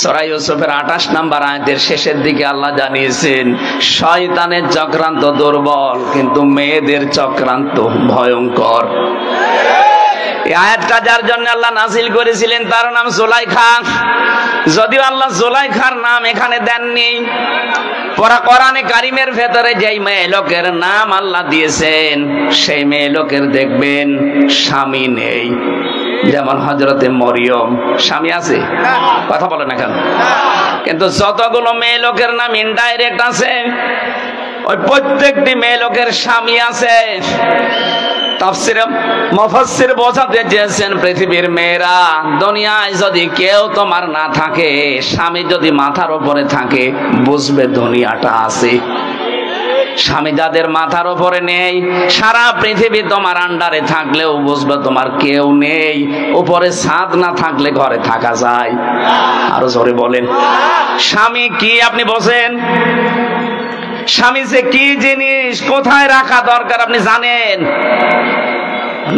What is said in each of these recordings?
সূরা ইউসুফের 28 নম্বর আয়াতের শেষের দিকে আল্লাহ জানিয়েছেন শয়তানের চক্রান্ত দুর্বল, কিন্তু মেয়েদের চক্রান্ত ভয়ঙ্কর। এই আয়াতটা যার জন্য আল্লাহ নাযিল করেছিলেন তার নাম জুলাইখা। যদিও আল্লাহ জুলাইখার নাম এখানে দেননি, কোরআনে কারিমের ভেতরে যেই মেয়ে লোকের নাম আল্লাহ দিয়েছেন সেই মেয়ে লোকের দেখবেন স্বামী নেই। যেমন হযরতে মরিয়ম স্বামী আছে, কথা বলে না কেন? কিন্তু যতগুলো মেয়ে লোকের নাম ইনডাইরেক্ট আছে ওই প্রত্যেকটি মেয়ে লোকের স্বামী আছে। তাফসীরে মুফাসসির বোঝাতে চেয়েছেন পৃথিবীর মেয়েরা, দুনিয়ায় যদি কেউ তোমার না থাকে, স্বামী যদি মাথার উপরে থাকে, বুঝবে দুনিয়াটা আছে। স্বামী যাদের মাথার উপরে নেই, সারা পৃথিবী তোমার আন্ডারে থাকলেও বুঝবে তোমার কেউ নেই। উপরে ছাদ না থাকলে ঘরে থাকা যায়? আরো জোরে বলেন। স্বামী কি আপনি বোঝেন? স্বামী যে কি জিনিস, কোথায় রাখা দরকার আপনি জানেন?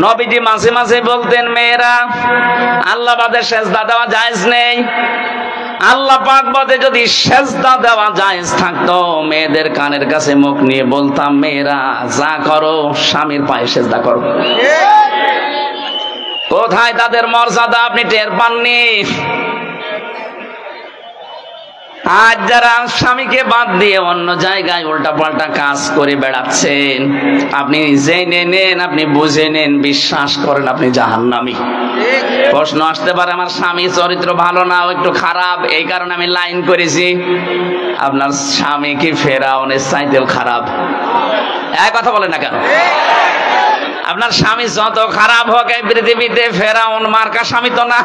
নবীজি মাঝে মাঝে বলতেন, মেয়েরা আল্লাহ বাদে সেজদা দেওয়া জায়েজ নেই। আল্লাহ পাক বাদে যদি সেজদা দেওয়া জায়েজ থাকতো, মেয়েদের কানের কাছে মুখ নিয়ে বলতাম, মেয়েরা যা করো স্বামীর পায়ে সেজদা করো। কোথায় তাদের মর্যাদা আপনি টের পাননি? আজ যারা স্বামীকে বাদ দিয়ে অন্য জায়গায় উল্টাপাল্টা কাজ করে বেড়াচ্ছেন, আপনি জেনে নেন, আপনি বুঝে নেন, বিশ্বাস করেন আপনি জাহান্নামী। প্রশ্ন আসতে পারে, আমার স্বামী চরিত্র ভালো না, ও একটু খারাপ, এই কারণে আমি লাইন করেছি। আপনার স্বামী কি ফেরাউনের চাইতেও খারাপ? এক কথা বলে না কেন? আপনার স্বামী যত খারাপ হোক এই পৃথিবীতে, ফেরাউন মার্কা স্বামী তো না।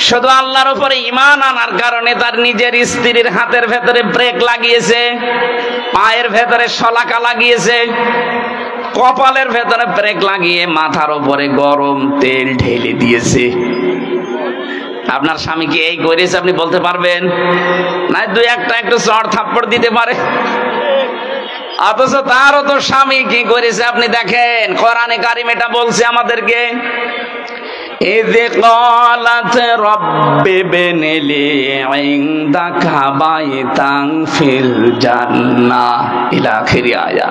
শুধু আল্লাহর উপরে ঈমান আনার কারণে তার নিজের স্ত্রীর হাতের ভেতরে ব্রেক লাগিয়েছে, পায়ের ভেতরে শলাকা লাগিয়েছে, কপালের ভেতরে ব্রেক লাগিয়ে মাথার উপরে গরম তেল ঢেলে দিয়েছে। আপনার স্বামী কি এই করেছে আপনি বলতে পারবেন? না, দুই একটা একটু চড় থাপ্পড় দিতে পারে। অথচ তারও তো স্বামী কি করেছে আপনি দেখেন। কোরআনে কারিম এটা বলছে আমাদেরকে, إذ قالت رب ابن لي عندك بيتا في الجنة إلى آخر آية।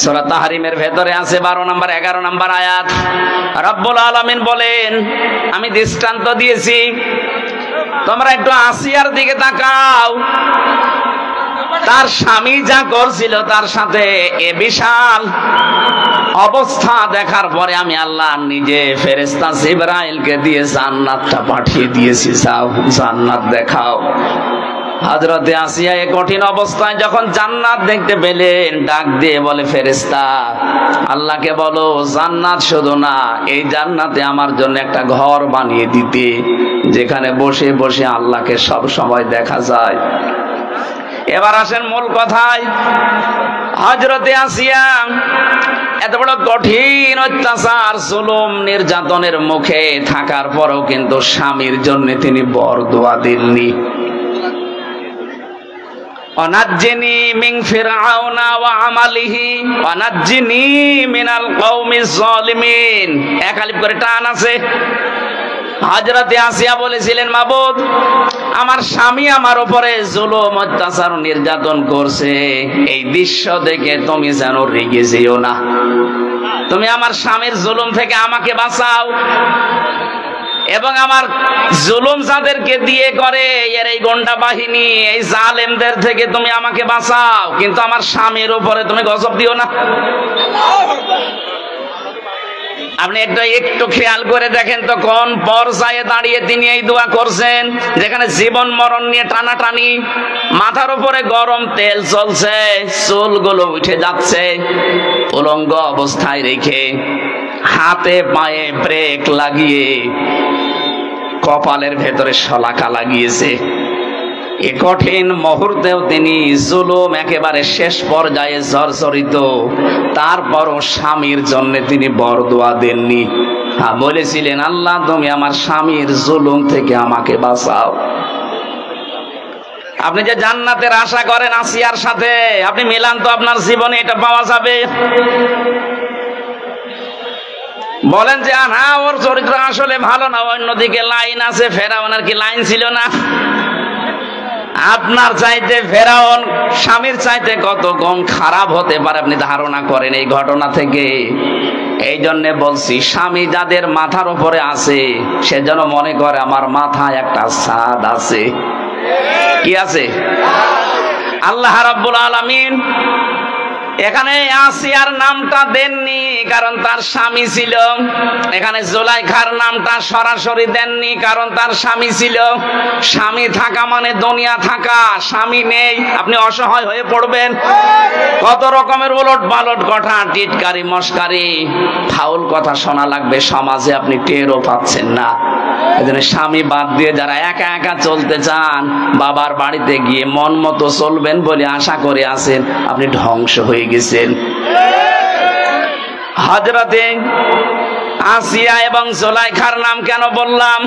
সূরা তাহরিমের ভেতরে আছে 12 নম্বর 11 নম্বর আয়াত। রব্বুল আলামিন বলেন, আমি দৃষ্টান্ত দিয়েছি, তোমরা একটু আসিয়ার দিকে তাকাও। তার স্বামী যা করছিল তার সাথে এ বিশাল অবস্থা দেখার পরে আমি আল্লাহ নিজে ফেরেশতা জিবরাইলকে দিয়ে জান্নাতটা পাঠিয়ে দিয়েছি, যাও জান্নাত দেখাও। হযরতে আসিয়া এই কঠিন অবস্থায় যখন জান্নাত দেখতে পেলেন, ডাক দিয়ে বলে, ফেরেশতা আল্লাহকে বলো জান্নাত শুধু না, এই জান্নাতে আমার জন্য একটা ঘর বানিয়ে দিতে, যেখানে বসে বসে আল্লাহকে সব সময় দেখা যায়। এবার আসেন মূল কথায়। হযরতে আসিয়া এত বড় কঠিন অত্যাচার, জুলুম, নির্যাতনের মুখে থাকার পরেও কিন্তু স্বামীর জন্য তিনি বরদোয়া দেননি। অনাজ্জিনি মিন ফিরআউনা ওয়া আমালিহি ওয়ানাজ্জিনি মিনাল কওমিজ জালিমিন। এক আলিফ করে টান আছে। হযরতে আসিয়া বলেছিলেন, মাবুদ আমার স্বামী আমার উপরে জুলুম, অত্যাচার, নির্যাতন করছে, এই দৃশ্য দেখে তুমি যেন রেগে যেও না, তুমি আমার স্বামীর জুলুম থেকে আমাকে বাঁচাও, এবং আমার জুলুম যাদেরকে দিয়ে করে এর এই গন্ডা বাহিনী, এই জালেমদের থেকে তুমি আমাকে বাঁচাও, কিন্তু আমার স্বামীর উপরে তুমি গজব দিও না। আপনি একটু খেয়াল করে দেখেন তো কোন পর্যায়ে দাঁড়িয়ে তিনি এই দোয়া করছেন, যেখানে জীবন মরণ নিয়ে টানাটানি, মাথার উপরে গরম তেল চলছে, চুলগুলো উঠে যাচ্ছে, উলঙ্গ অবস্থায় রেখে হাতে পায়ে ব্রেক লাগিয়ে কপালের ভেতরে শলাকা লাগিয়েছে। এ কঠিন মুহূর্তেও তিনি জুলুম একেবারে শেষ পর্যায়ে জর্জরিত, তারপরও স্বামীর জন্য তিনি বরদোয়া দেননি। বলেছিলেন, আল্লাহ তুমি আমার স্বামীর জুলুম থেকে আমাকে বাঁচাও। আপনি যে জান্নাতের আশা করেন আসিয়ার সাথে, আপনি মিলান তো আপনার জীবনে এটা পাওয়া যাবে? বলেন যে না ওর চরিত্র আসলে ভালো না, অন্যদিকে লাইন আছে। ফেরাউনের কি লাইন ছিল না? আপনার চাইতে ফেরাউন স্বামীর চাইতে কত কম খারাপ হতে পারে আপনি ধারণা করেন এই ঘটনা থেকে। এই জন্য বলছি, স্বামী যাদের মাথার উপরে আছে সে যেন মনে করে আমার মাথায় একটা ছাদ আছে। কি আছে? আল্লাহ রাব্বুল আলামিন এখানে আসিয়ার নামটা দেননি কারণ তার স্বামী ছিল। এখানে জুলাইখার নামটা সরাসরি দেননি কারণ তার স্বামী ছিল। স্বামী থাকা মানে দুনিয়া থাকা, স্বামী নেই আপনি অসহায় হয়ে পড়বেন। কত রকমের উলট পালট কথা, টিটকারি মস্কারি ফাউল কথা শোনা লাগবে সমাজে, আপনি টেরও পাচ্ছেন না। এজন্য স্বামী বাদ দিয়ে যারা একা একা চলতে চান, বাবার বাড়িতে গিয়ে মন মতো চলবেন বলে আশা করে আছেন, আপনি ধ্বংস হয়ে গেছেন। হযরতে আসিয়া এবং জুলাইখার নাম কেন বললাম?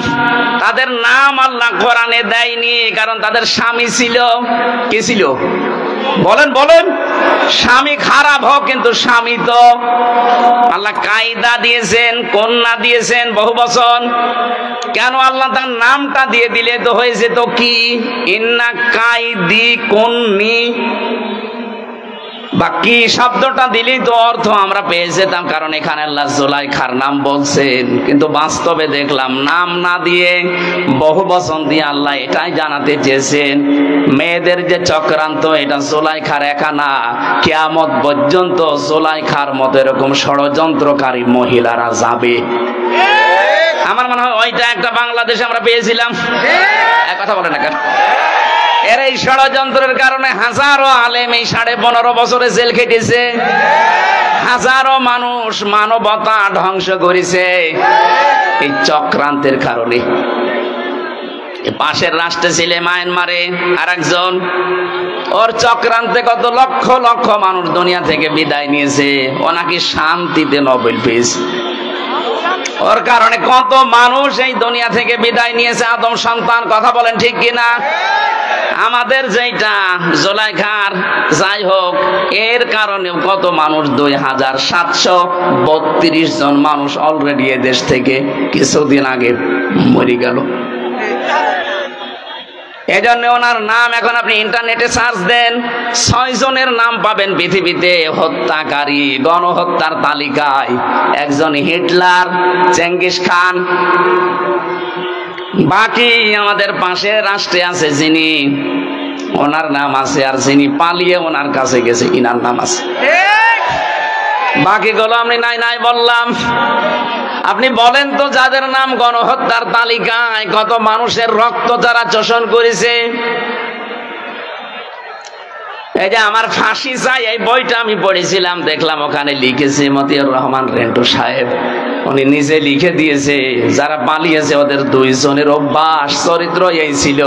তাদের নাম আল্লাহ কোরআনে দেয়নি কারণ তাদের স্বামী ছিল। কি ছিল? বলেন বলেন। স্বামী খারাপ হোক কিন্তু স্বামী তো আল্লাহ কায়দা দিয়েছেন, কন্যা দিয়েছেন, বহুবচন। কেন আল্লাহ তার নামটা দিয়ে দিলে তো হয়েছে তো কি? ইন্না কাইদি কন্নি বা কি শব্দটা দিলেই তো অর্থ আমরা পেয়ে যেতাম, কারণ এখানে আল্লাহ জুলাইখার নাম বলছেন। কিন্তু বাস্তবে দেখলাম নাম না দিয়ে বহুবচন দিয়ে আল্লাহ এটাই জানাতে চেয়েছেন মেয়েদের যে চক্রান্ত এটা জুলাইখার একা না, কিয়ামত পর্যন্ত জুলাইখার মতো এরকম ষড়যন্ত্রকারী মহিলারা যাবে। আমার মনে হয় ওইটা একটা বাংলাদেশে আমরা পেয়েছিলাম। এক কথা বলে না কেন? এর এই ষড়যন্ত্রের কারণে হাজারো আলেম এই 15.5 বছরে জেল খেটেছে। হাজারো মানুষ মানবতা ধ্বংস করেছে এই চক্রান্তের কারণে। পাশের রাষ্ট্রে ছিল মায়ানমারে আরেকজন, ওর চক্রান্তে কত লক্ষ লক্ষ মানুষ দুনিয়া থেকে বিদায় নিয়েছে। ও নাকি শান্তিতে নোবেল পেয়েছে। ওর কারণে কত মানুষ এই দুনিয়া থেকে বিদায় নিয়েছে, আদম সন্তান। কথা বলেন ঠিক কিনা? আমাদের যেটা জুলাইখার যাই হোক, এর কারণে কত মানুষ 2732 জন মানুষ অলরেডি এ দেশ থেকে কিছুদিন আগে মরে গেল। এজন্য ওনার নাম এখন আপনি ইন্টারনেটে সার্চ দেন, 6 জনের নাম পাবেন পৃথিবীতে হত্যাকারী গণহত্যার তালিকায়। একজন হিটলার, চেঙ্গিস খান, বাকি আমাদের পাশে রাষ্ট্রে আছে যিনি, ওনার নাম আছে, আর যিনি পালিয়ে ওনার কাছে গেছে ইনার নাম আছে। বাকিগুলো আমি নাই নাই বললাম। আপনি বলেন তো যাদের নাম গণহত্যার তালিকায় কত মানুষের রক্ত যারা চোষণ করেছে। এই যে আমার ফাঁসি চাই এই বইটা আমি পড়েছিলাম, দেখলাম ওখানে লিখেছে মতিউর রহমান রেন্টু সাহেব, উনি নিজে লিখে দিয়েছে যারা পালিয়েছে ওদের 2 জনের অভ্যাস চরিত্র এই ছিল,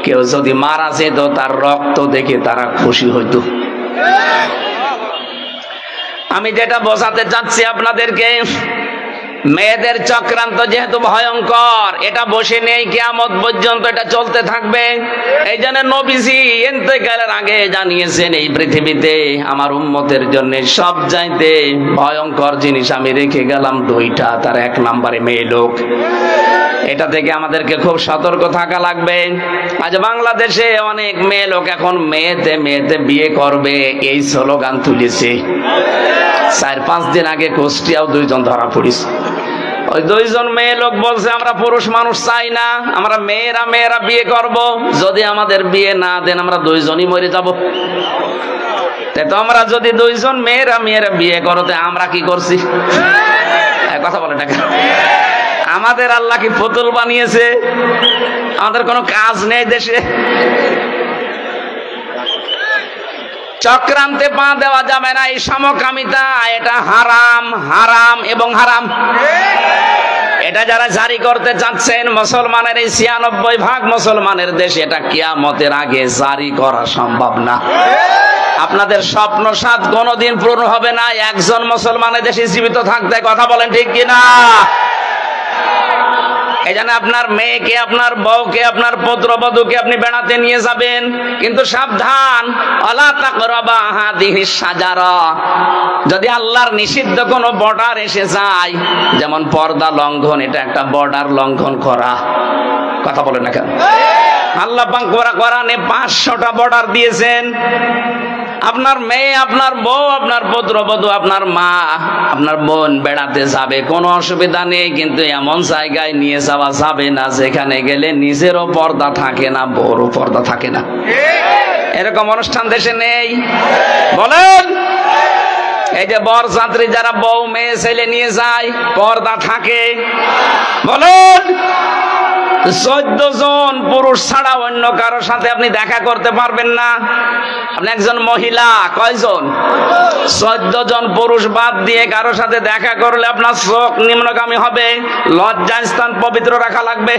কেউ যদি মারা যেত তার রক্ত দেখে তারা খুশি হইতো। আমি যেটা বোঝাতে চাচ্ছি আপনাদেরকে, মেয়েদের চক্রান্ত যেহেতু ভয়ঙ্কর, এটা বসে নেই, কিয়ামত পর্যন্ত এটা চলতে থাকবে। এই জন্য নবীজি ইন্তেকালের আগে জানিয়েছেন এই পৃথিবীতে আমার উম্মতের জন্য সবচাইতে ভয়ঙ্কর জিনিস আমি রেখে গেলাম 2টা, তার 1 নম্বরে মেয়ে লোক। এটা থেকে আমাদেরকে খুব সতর্ক থাকা লাগবে। আজ বাংলাদেশে অনেক মেয়ে লোক এখন মেয়েতে মেয়েতে বিয়ে করবে এই স্লোগান তুলেছে। 4-5 দিন আগে কুষ্টিয়াও 2 জন ধরা পড়েছে। ওই 2 জন মেয়ে লোক বলছে আমরা পুরুষ মানুষ চাই না, আমরা মেয়েরা মেয়েরা বিয়ে করব, যদি আমাদের বিয়ে না দেন আমরা 2 জনই মরে যাব। তো আমরা যদি 2 জন মেয়েরা মেয়েরা বিয়ে করতে আমরা কি করছি? কথা বলে না, আমাদের আল্লাহ কি পুতুল বানিয়েছে? আমাদের কোনো কাজ নেই দেশে? চক্রান্তে পা দেওয়া যাবে না, এই সমকামিতা এটা হারাম, হারাম এবং হারাম। এটা যারা জারি করতে চাচ্ছেন মুসলমানের এই 96% মুসলমানের দেশে, এটা কিয়ামতের আগে জারি করা সম্ভব না। আপনাদের স্বপ্ন সাধ কোনোদিন পূর্ণ হবে না একজন মুসলমানের দেশে জীবিত থাকতে। কথা বলেন ঠিক কিনা? এই জন্য আপনার মেয়েকে, আপনার বউকে, আপনার পুত্রবধূকে আপনি বেড়াতে নিয়ে যাবেন, কিন্তু সাবধান, ওয়ালা তাকরাবা হাদিহিস শাজারা। যদি আল্লাহর নিষিদ্ধ কোনো বর্ডার এসে যায়, যেমন পর্দা লঙ্ঘন, এটা একটা বর্ডার লঙ্ঘন করা। কথা বলেন না কেন? আল্লাহ পাক কোরআনে 500টা বর্ডার দিয়েছেন। আপনার মেয়ে, আপনার বউ, আপনার পুত্রবধূ, আপনার মা, আপনার বোন বেড়াতে যাবে, কোনো অসুবিধা নেই, কিন্তু এমন জায়গায় নিয়ে যাওয়া যাবে না যেখানে গেলে নিজেরও পর্দা থাকে না, বউরও পর্দা থাকে না। এরকম অনুষ্ঠান দেশে নেই? বলেন। এই যে বরযাত্রী যারা বউ মেয়ে ছেলে নিয়ে যায়, পর্দা থাকে? বলেন। 14 জন পুরুষ ছাড়া অন্য কারো সাথে আপনি দেখা করতে পারবেন না। আপনি একজন মহিলা, কয়জন? 14 জন পুরুষ বাদ দিয়ে কারো সাথে দেখা করলে আপনার চোখ নিম্নগামী হবে, লজ্জাস্থান পবিত্র রাখা লাগবে।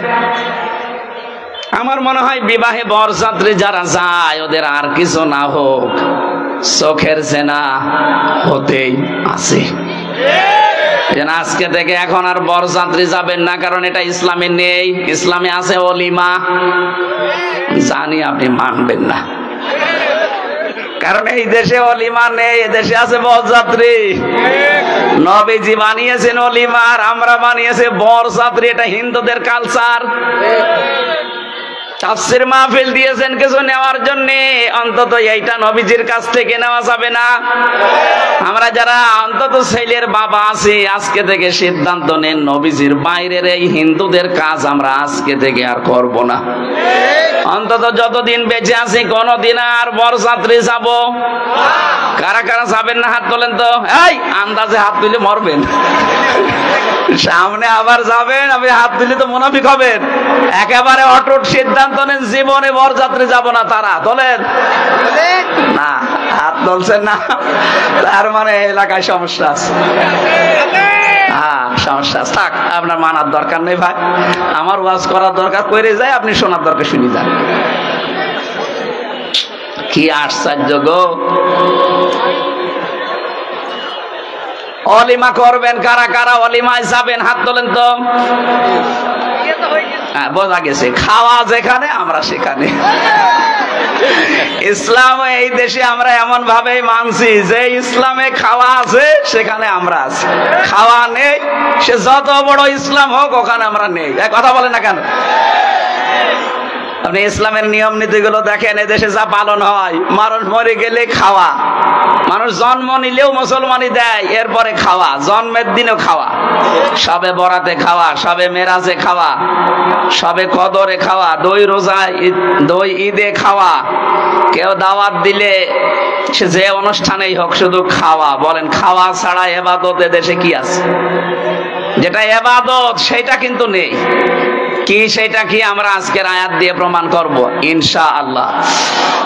আমার মনে হয় বিবাহে বরযাত্রী যারা যায়, ওদের আর কিছু না হোক, চোখের জেনা হতেই আছে। আজকে থেকে এখন আর বরযাত্রী যাবেন না, কারণ এটা ইসলামে নেই। ইসলামে আছে অলিমা। জানি আপনি মানবেন না, কারণ এই দেশে অলিমা নেই, এদেশে আছে বরযাত্রী। নবীজি বানিয়েছেন অলিমা, আর আমরা বানিয়েছে বরযাত্রী। এটা হিন্দুদের কালচার। তাফসীর মাহফিল দিয়েছেন কিছু নেওয়ার জন্য, অন্তত এইটা নবীজির কাছ থেকে নেওয়া যাবে না। আমরা যারা অন্তত ছেলের বাবা আছি, আজকে থেকে সিদ্ধান্ত নেন, নবীজির বাইরের এই হিন্দুদের কাজ আমরা আজকে থেকে আর করব না। অন্তত যতদিন বেঁচে আছি কোনদিন আর বরযাত্রী যাব। কারা কারা যাবেন না হাত তোলেন তো। এই আন্দাজে হাত তুলে মরবেন, সামনে আবার যাবেন, আপনি হাত তুলে তো মুনাফিক হবেন। একেবারে অটুট সিদ্ধান্ত নেন, জীবনে বরযাত্রী যাব না। তারা তোলেন না, হাত তুলছেন না, তার মানে এলাকায় সমস্যা আছে। হ্যাঁ, সমস্যা থাক, আপনার মানার দরকার নেই ভাই। আমার ওয়াজ করার দরকার করে যায়, আপনি শোনার দরকার শুনি যান। কি আশ্চর্য গো! অলিমা করবেন কারা কারা? অলিমায় যাবেন হাত তোলেন তো। হ্যাঁ, বোঝা গেছে, খাওয়া যেখানে আমরা সেখানে। ইসলাম এই দেশে আমরা এমন ভাবে মানছি যে ইসলামে খাওয়া আছে সেখানে আমরা আছি, খাওয়া নেই সে যত বড় ইসলাম হোক ওখানে আমরা নেই। কথা বলে না কেন? আপনি ইসলামের নিয়ম নীতিগুলো দেখেন, এদেশে যা পালন হয়, মানুষ মরে গেলে খাওয়া, মানুষ জন্ম নিলেও মুসলমানি দেয়, এরপরে খাওয়া, জন্মের দিনেও খাওয়া, সবে বরাতে খাওয়া, সবে মেরাজে খাওয়া, সবে কদরে খাওয়া, দই রোজা, দই ঈদে খাওয়া, কেউ দাওয়াত দিলে সে যে অনুষ্ঠানেই হোক শুধু খাওয়া। বলেন, খাওয়া ছাড়া ইবাদত এদেশে কি আছে? যেটা ইবাদত সেটা কিন্তু নেই। কি সেটা কি আমরা আজকের আয়াত দিয়ে প্রমাণ করব ইনশাআল্লাহ।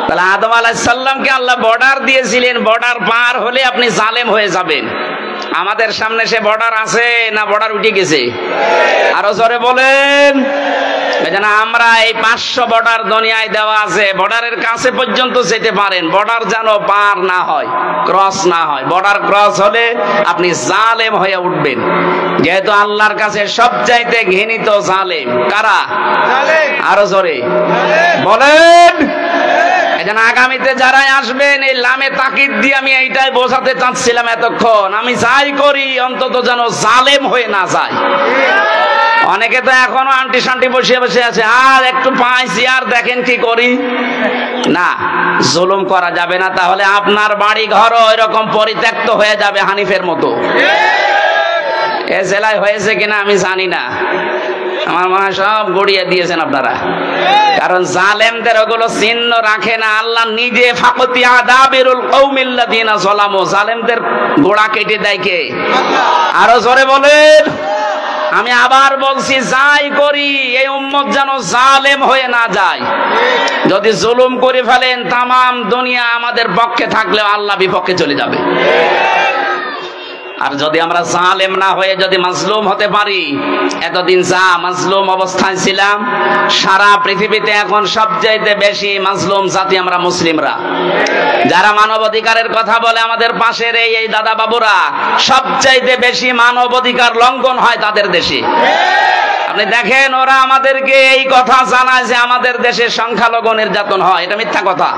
তাহলে আদম আলাইহিস সালামকে আল্লাহ বর্ডার দিয়েছিলেন, বর্ডার পার হলে আপনি জালেম হয়ে যাবেন। আমাদের সামনে সে বর্ডার আছে না বর্ডার উঠে গেছে? আরো জোরে বলেন। এজন্য আমরা এই 500 বর্ডার দুনিয়ায় দেওয়া আছে, বর্ডারের কাছে পর্যন্ত যেতে পারেন, বর্ডার যেন পার না হয়, ক্রস না হয়। বর্ডার ক্রস হলে আপনি জালেম হয়ে উঠবেন, যেহেতু আল্লাহর কাছে সবচাইতে ঘৃণিত জালেম কারা? আরো জোরে বলেন। এজন্য আগামীতে যারাই আসবেন, এই লামে তাকিদ দিয়ে আমি এইটাই বোঝাতে চাচ্ছিলাম এতক্ষণ, আমি যাই করি অন্তত যেন জালেম হয়ে না যায়। অনেকে তো এখনো আন্টি শান্টি বসে বসে আছে, আর একটু পাইছি আর দেখেন কি করি। না, জুলুম করা যাবে না, তাহলে আপনার বাড়ি ঘরও এরকম পরিত্যক্ত হয়ে যাবে হানিফের মতো। এ জেলায় হয়েছে কিনা আমি জানি না, আমার মনে হয় সব গড়িয়ে দিয়েছেন আপনারা, কারণ জালেমদের ওগুলো চিহ্ন রাখে না। আল্লাহ নিজে ফাকতি আদাবিরুল কওমিল্লাযিনা যালামু, জালেমদের গোড়া কেটে দেয় কে? আরো জোরে বলেন। আমি আবার বলছি, যাই করি এই উম্মত যেন জালেম হয়ে না যায়। যদি জুলুম করে ফেলেন, তামাম দুনিয়া আমাদের পক্ষে থাকলেও আল্লাহ বিপক্ষে চলে যাবে। আর যদি আমরা জালেম না হয়ে যদি মাজলুম হতে পারি, এতদিন যা মাজলুম অবস্থায় ছিলাম, সারা পৃথিবীতে এখন সবচাইতে বেশি মাজলুম জাতি আমরা মুসলিমরা। যারা মানবাধিকারের কথা বলে আমাদের পাশের এই দাদা বাবুরা, সবচাইতে বেশি মানবাধিকার লঙ্ঘন হয় তাদের দেশে। আপনি দেখেন ওরা আমাদেরকে এই কথা জানায় যে আমাদের দেশে সংখ্যালঘু নির্যাতন হয়, এটা মিথ্যা কথা।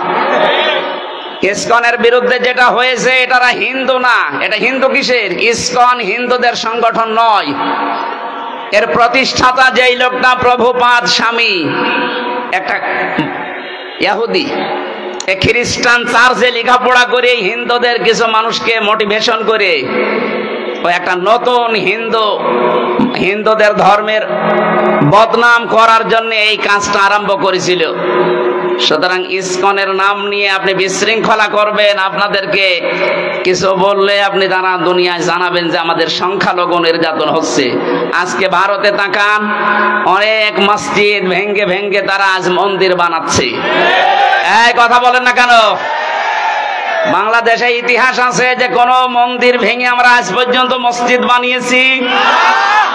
ইসকনের বিরুদ্ধে যেটা হয়েছে এটারা হিন্দু না, এটা হিন্দু কিসের? ইসকন হিন্দুদের সংগঠন নয়। এর প্রতিষ্ঠাতা যেই লোকটা প্রভুপাদ স্বামী, একটা ইহুদি, খ্রিস্টান চার্চে লেখাপড়া করে হিন্দুদের কিছু মানুষকে মোটিভেশন করে ও একটা নতুন হিন্দুদের ধর্মের বদনাম করার জন্য এই কাজটা আরম্ভ করেছিল। সুতরাং ইসকনের নাম নিয়ে আপনি বিশৃঙ্খলা করবেন, আপনাদেরকে কিছু বললে আপনি তারা দুনিয়ায় জানাবেন যে আমাদের সংখ্যালঘু নির্যাতন হচ্ছে। আজকে ভারতে তাকান, অনেক মসজিদ ভেঙ্গে ভেঙ্গে তারা আজ মন্দির বানাচ্ছে। এই কথা বলেন না কেন? বাংলাদেশে ইতিহাস আছে যে কোন মন্দির ভেঙে আমরা আজ পর্যন্ত মসজিদ বানিয়েছি?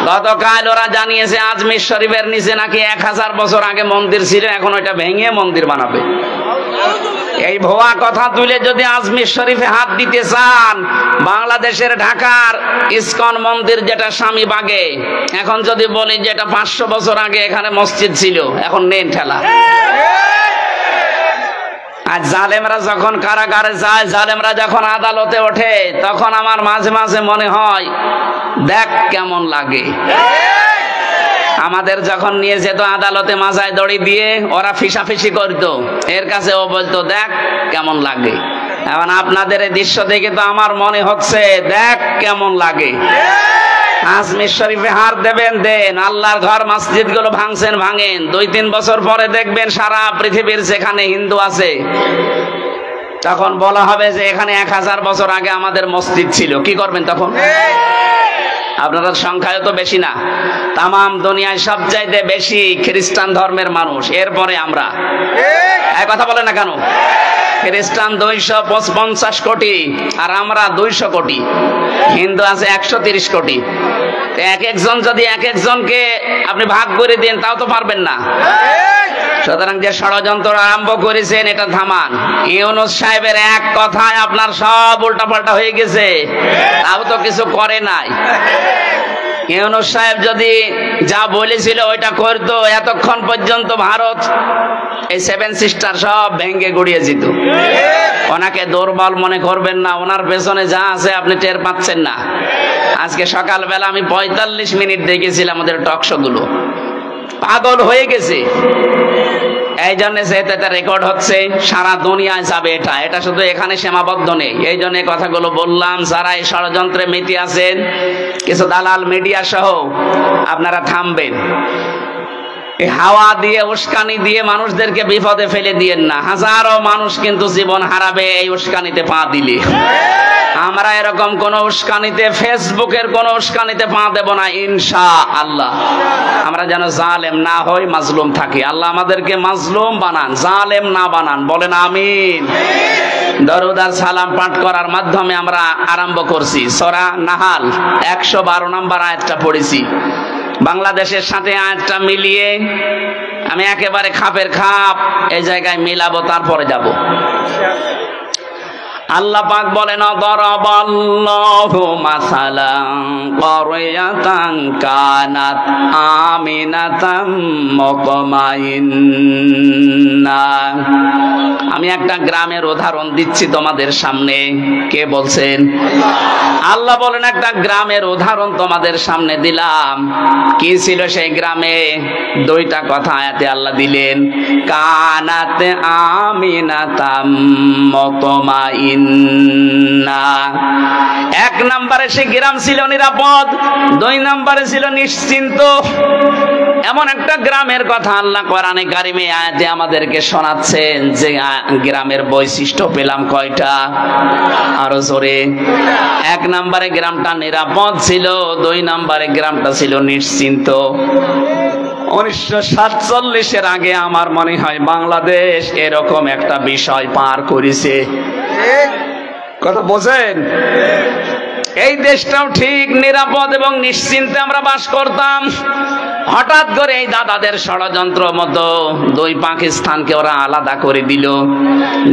গতকাল ওরা জানিয়েছে আজমির শরীফের নিচে নাকি 1000 বছর আগে মন্দির ছিল, এখন ওইটা ভেঙে মন্দির বানাবে। এই ভুয়া কথা তুলে যদি আজমির শরীফে হাত দিতে চান, বাংলাদেশের ঢাকার ইসকন মন্দির যেটা স্বামীবাগে, এখন যদি বলি যে এটা 500 বছর আগে এখানে মসজিদ ছিল, এখন নেন ঠেলা। আর জালেমরা যখন কারাগারে যায়, জালেমরা যখন আদালতে ওঠে, তখন আমার মাঝে মাঝে মনে হয় দেখ কেমন লাগে। আমাদের যখন নিয়ে যেত আদালতে মাজায় দড়ি দিয়ে, ওরা ফিসাফিসি করতো, এর কাছে ও বলতো দেখ কেমন লাগে। এখন আপনাদের এই দৃশ্য দেখে তো আমার মনে হচ্ছে দেখ কেমন লাগে। আজমির শরীফে হার দেবেন দেন, আল্লাহর ঘর মসজিদ গুলো ভাঙছেন ভাঙেন, 2-3 বছর পরে দেখবেন সারা পৃথিবীর যেখানে হিন্দু আছে তখন বলা হবে যে এখানে 1000 বছর আগে আমাদের মসজিদ ছিল। কি করবেন তখন? আপনারা সংখ্যায় তো বেশি না, তামাম দুনিয়ায় সবচাইতে বেশি খ্রিস্টান ধর্মের মানুষ, এরপরে আমরা। এই কথা বলেন না কেন? খ্রিস্টান 250 কোটি আর আমরা 200 কোটি, হিন্দু আছে 130 কোটি। এক একজন যদি এক একজনকে আপনি ভাগ করে দেন তাও তো পারবেন না। সুতরাং যে ষড়যন্ত্র আরম্ভ করেছেন এটা থামান। ইউনূস সাহেবের এক কথায় আপনার সব উল্টাপাল্টা হয়ে গেছে, তাও তো কিছু করে নাই। ইউনূস সাহেব যদি যা বলেছিল ওইটা করতো, এতক্ষণ পর্যন্ত ভারত এই 7 সিস্টার সব ভেঙ্গে গুড়িয়ে যেত। ওনাকে দুর্বল মনে করবেন না, ওনার পেছনে যা আছে আপনি টের পাচ্ছেন না। আজকে সকালবেলা আমি 45 মিনিট দেখেছিলাম আমাদের টকশো গুলো, পাগল হয়ে গেছে। এই জন্য যেহেতু রেকর্ড হচ্ছে, সারা দুনিয়ায় যাবে এটা, এটা শুধু এখানে সীমাবদ্ধ নেই। এই জন্য কথাগুলো বললাম। যারা এই ষড়যন্ত্রে মেতে আছেন, কিছু দালাল মিডিয়া সহ, আপনারা থামবেন। এই হাওয়া দিয়ে উস্কানি দিয়ে মানুষদেরকে বিপদে ফেলে দিয়েন না। হাজারো মানুষ কিন্তু জীবন হারাবে এই উস্কানিতে পা দিলে। আমরা এরকম কোন উস্কানিতে, ফেসবুকের কোন উস্কানিতে পা দেব না ইনশাআল্লাহ। আমরা যেন জালেম না হই, মাজলুম থাকি। আল্লাহ আমাদেরকে মাজলুম বানান, জালেম না বানান। বলেন আমিন। দরুদ আর সালাম পাঠ করার মাধ্যমে আমরা আরম্ভ করছি। সূরা নাহাল 112 নম্বর আয়াতটা পড়েছি। বাংলাদেশের সাথে আয়াতটা মিলিয়ে আমি একেবারে খাপের খাপ এই জায়গায় মিলাবো, তারপরে যাব। আল্লাহ পাক বলেন, দরাবাল্লাহু মাসালান ক্বরিয়াতান কানাত আমিনাতাম মুতমাইন্না। আমি একটা গ্রামের উদাহরণ দিচ্ছি তোমাদের সামনে। কে বলছেন? আল্লাহ বলেন একটা গ্রামের উদাহরণ তোমাদের সামনে দিলাম। কি ছিল সেই গ্রামে? 2টা কথা আয়াতে আল্লাহ দিলেন। কানাত আমিনাতাম মুতমাইন্না। 1 নম্বরে সে গ্রাম ছিল নিরাপদ, 2 নম্বরে ছিল নিশ্চিন্ত। এমন একটা গ্রামের কথা আল্লাহ কোরআনে কারিমে আয়াতে আমাদেরকে শোনাচ্ছেন যে গ্রামের বৈশিষ্ট্য পেলাম কয়টা? আরো জোরে। 1 নম্বরে গ্রামটা নিরাপদ ছিল, 2 নম্বরে গ্রামটা ছিল নিশ্চিন্ত। 1947-এর আগে আমার মনে হয় বাংলাদেশ এরকম একটা বিষয় পার করেছে। কথা বোঝেন? এই দেশটাও ঠিক নিরাপদ এবং নিশ্চিন্তে আমরা বাস করতাম। হঠাৎ করে এই দাদাদের ষড়যন্ত্র মতো দুই পাকিস্তানকে ওরা আলাদা করে দিল,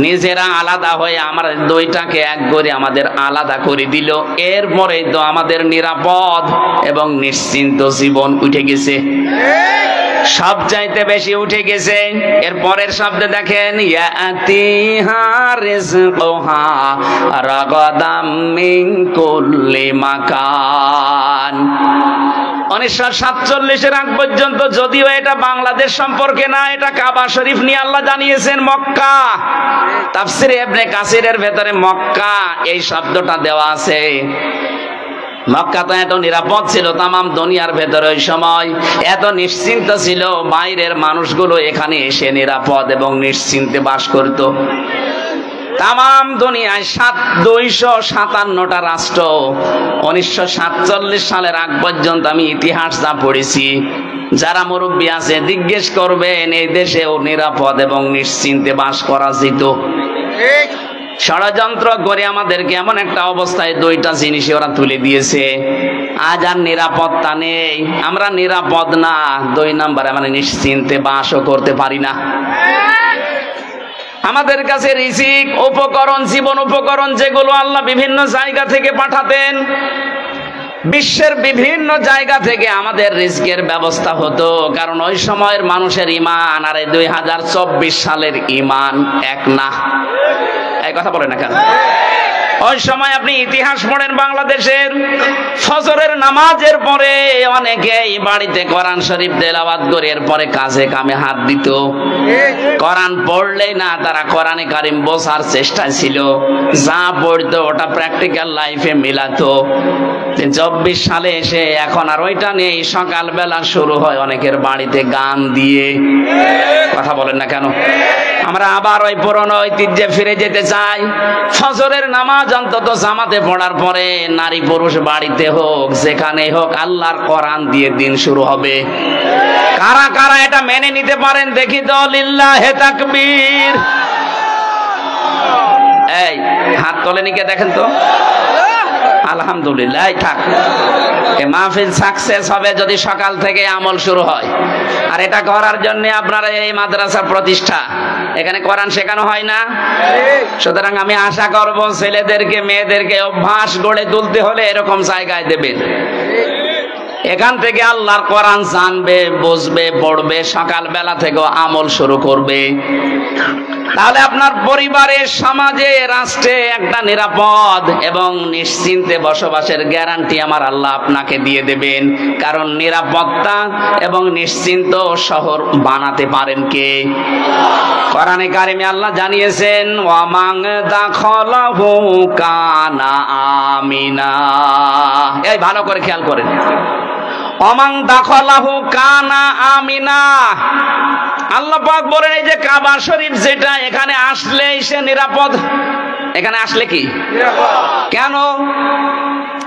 নিজেরা আলাদা হয়ে আমার দুইটাকে এক করে আমাদের আলাদা করে দিল। এরপরে তো আমাদের নিরাপদ এবং নিশ্চিন্ত জীবন উঠে গেছে, সবচাইতে বেশি উঠে গেছে। এর পরের শব্দে দেখেন, ইয়াতিহা রিজকুহা রাগাদাম মিন কুল্লি মাকান। 1947-এর আগ পর্যন্ত, যদিও এটা বাংলাদেশ সম্পর্কে না, এটা কাবা শরীফ নিয়ে আল্লাহ জানিয়েছেন মক্কা। তাফসিরে ইবনে কাসিরের ভেতরে মক্কা এই শব্দটা দেওয়া আছে। মক্কা তো এত নিরাপদ ছিল, তামাম দুনিয়ার ভেতরে ওই সময় এত নিশ্চিন্ত ছিল, বাইরের মানুষগুলো এখানে এসে নিরাপদ এবং নিশ্চিন্তে বাস করত। তামাম দুনিয়ায় 257টা রাষ্ট্র। 1947 সালের আগ পর্যন্ত আমি ইতিহাস যা পড়েছি, যারা মুরব্বী আছে জিজ্ঞেস করবেন, এই দেশেও নিরাপদ এবং নিশ্চিন্তে বাস করা যেত। ষড়যন্ত্র করে আমাদেরকে এমন একটা অবস্থায় দুইটা জিনিসই ওরা তুলে দিয়েছে। আজ আর নিরাপত্তা নেই, আমরা নিরাপদ না। 2 নম্বরে আমরা নিশ্চিন্তে বাসও করতে পারি না। আমাদের কাছে রিজিক, উপকরণ, জীবন উপকরণ যেগুলো আল্লাহ বিভিন্ন জায়গা থেকে পাঠাতেন, বিশ্বের বিভিন্ন জায়গা থেকে আমাদের রিজিকের ব্যবস্থা হতো। কারণ ওই সময়ের মানুষের ঈমান আর এই 2024 সালের ঈমান এক না। এই কথা বলে না কেন? ওই সময় আপনি ইতিহাস পড়েন বাংলাদেশের, ফজরের নামাজের পরে অনেকেই বাড়িতে কোরআন শরীফ তেলাওয়াত করে এরপরে কাজে কামে হাত দিত। কোরআন পড়লেই না, তারা কোরআনে কারিম বোঝার চেষ্টা ছিল, যা পড়তো ওটা প্র্যাকটিক্যাল লাইফে মিলাতো। 24 সালে এসে এখন আর ওইটা নেই। সকালবেলা শুরু হয় অনেকের বাড়িতে গান দিয়ে। কথা বলেন না কেন? আমরা আবার ওই পুরনো ঐতিহ্যে ফিরে যেতে চাই। ফজরের নামাজ অন্তত জামাতে পড়ার পরে নারী পুরুষ বাড়িতে হোক যেখানে হোক আল্লাহর কোরআন দিয়ে দিন শুরু হবে। কারা কারা এটা মেনে নিতে পারেন দেখি তো? লিল্লাহে তাকবীর। এই হাত তোলেনি কে দেখেন তো? আলহামদুলিল্লাহ। থাক, এই মাহফিল সাকসেস হবে যদি সকাল থেকে আমল শুরু হয়। আর এটা করার জন্য আপনারা এই মাদ্রাসা প্রতিষ্ঠা, এখানে কোরআন শেখানো হয় না। সুতরাং আমি আশা করব ছেলেদেরকে মেয়েদেরকে অভ্যাস গড়ে তুলতে হলে এরকম জায়গায় দেবেন। এখান থেকে আল্লাহর কোরআন জানবে, বুঝবে, পড়বে, সকালবেলা থেকে আমল শুরু করবে। তাহলে আপনার পরিবারে, সমাজে, রাষ্ট্রে একটা নিরাপদ এবং নিশ্চিন্তে বসবাসের গ্যারান্টি আমার আল্লাহ আপনাকে দিয়ে দেবেন। কারণ নিরাপত্তা এবং নিশ্চিন্ত শহর বানাতে পারেন কে? কোরআনে কারিমে আল্লাহ জানিয়েছেন, ওয়ামান দাখালাহু কানা আমিনা। এই ভালো করে খেয়াল করেন, ওয়ামান দাখালাহু কানা আমিনা। আল্লাহ পাক বলেন, এই যে কাবা শরীফ যেটা, এখানে আসলেই সে নিরাপদ। এখানে আসলে কি কেন?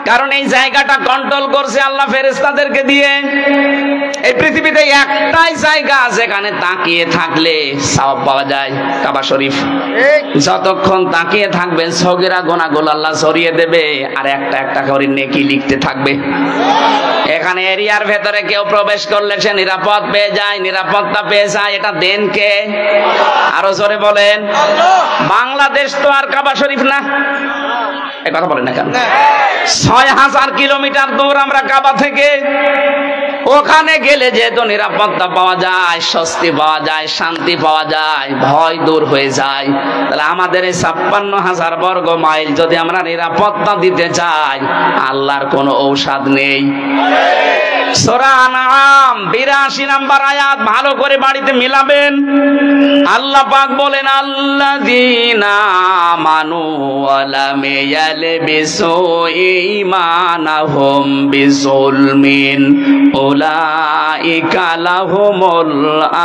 কারণ এই জায়গাটা কন্ট্রোল করছে আল্লাহ ফেরেশতাদেরকে দিয়ে। এই পৃথিবীতে একটাই জায়গা যেখানে তাকিয়ে থাকলে সওয়াব পাওয়া যায়, কাবা শরীফ। যতক্ষণ তাকিয়ে থাকবেন সগীরা গুনাহগুলো আল্লাহ সরিয়ে দেবে, আর একটা একটা করে নেকি লিখতে থাকবে। এখানে এরিয়ার ভেতরে কেউ প্রবেশ করলে সে নিরাপদ পেয়ে যায়, নিরাপত্তা পেয়ে যায়। এটা দেন কে? আরো জোরে বলেন। বাংলাদেশ তো আর কাবা শরীফ না। এই কথা বলেন না কেন? 6000 কিলোমিটার দূর আমরা কাবা থেকে। ওখানে গেলে যেহেতু নিরাপত্তা পাওয়া যায়, স্বস্তি পাওয়া যায়, শান্তি পাওয়া যায়, ভয় দূর হয়ে যায়। তাহলে আমাদের এই 56,000 বর্গ মাইল যদি আমরা নিরাপত্তা দিতে চাই, আল্লাহর কোনো ঔষধ নেই। সূরা আনআম 82 নম্বর আয়াত ভালো করে বাড়িতে মিলাবেন। আল্লাহ পাক বলেন, আল্লাযীনা আমানু ওয়া লাম ইয়ালবিসু ঈমানাহুম বিযুলমিন উলাইকা লাহুমুল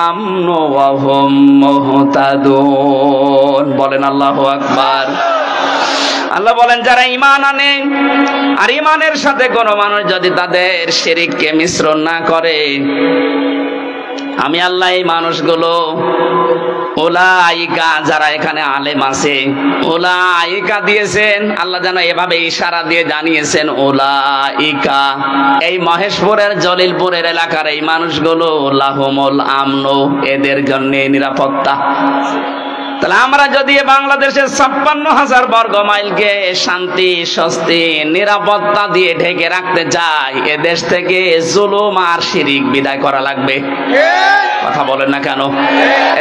আমনু ওয়া হুম মুহতাদুন। বলেন আল্লাহু আকবার। আল্লাহ বলেন, যারা ঈমান আনে আর ঈমানের সাথে কোনো মানুষ যদি তাদের শিরককে মিশ্রণ না করে, আমি আল্লাহ এই মানুষগুলো উলাইকা, যারা এখানে আলেম আছে, উলাইকা দিয়েছেন আল্লাহ যেন এভাবে ইশারা দিয়ে জানিয়েছেন, উলাইকা এই মহেশপুরের জলিলপুরের এলাকার এই মানুষগুলো লাহুমুল আমনু, এদের জন্য নিরাপত্তা। তাহলে আমরা যদি বাংলাদেশের 56,000 বর্গ মাইলকে শান্তি স্বস্তি নিরাপত্তা দিয়ে ঢেকে রাখতে চাই, এ দেশ থেকে জুলুম আর শিরিক বিদায় করা লাগবে। কথা বলেন না কেন?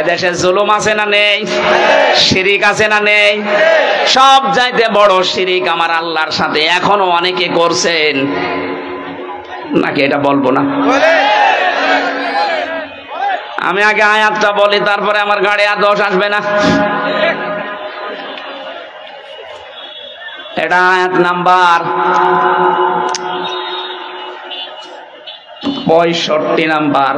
এদেশে জুলুম আছে না নেই? শিরিক আছে না নেই? সব চাইতে বড় শিরিক আমার আল্লাহর সাথে এখনো অনেকে করছেন, নাকি এটা বলবো না? আমি আগে আয়াতটা বলি, তারপরে আমার গাড়ি আর দোষ আসবে না। এটা আয়াত নাম্বার 65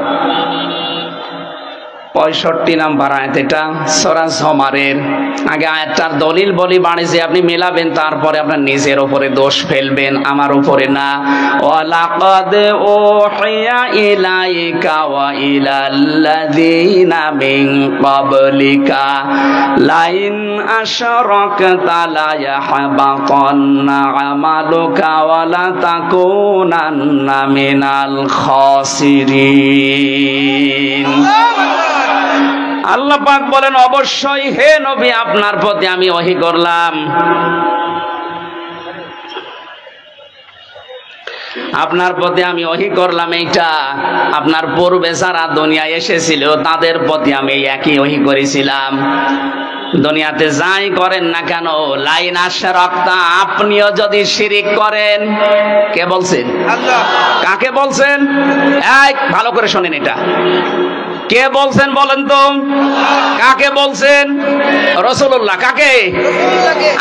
নাম্বার আয়াত, এটা সূরা জুমারের। আগে আয়াতটার দলিল বলি, বাণিজ্যে আপনি মেলাবেন, তারপরে আপনার নিজের উপরে দোষ ফেলবেন, আমার উপরে না। ওয়ালাকাদ উহিয়া ইলাইকা ওয়া ইলাল্লাযীনা মিন ক্বাবলিকা লাইন আশরাকতা লা ইয়াহবাতান্না আমালুকা ওয়া লা তাকুনান্না মিনাল খাসিরিন। আল্লাহ পাক বলেন, অবশ্যই হে নবী আপনার প্রতি আমি ওহী করলাম, আপনার প্রতি আমি ওহী করলাম। এইটা আপনার পূর্বে যারা দুনিয়ায় এসেছিল তাদের প্রতি আমি একই ওহী করেছিলাম। দুনিয়াতে যাই করেন না কেন, লাইন আশরাকতা, আপনিও যদি শিরিক করেন, কে বলছেন? আল্লাহ। কাকে বলছেন? এই ভালো করে শুনেন, এটা কে বলছেন বলেন তো? কাকে বলছেন? রাসূলুল্লাহ। কাকে?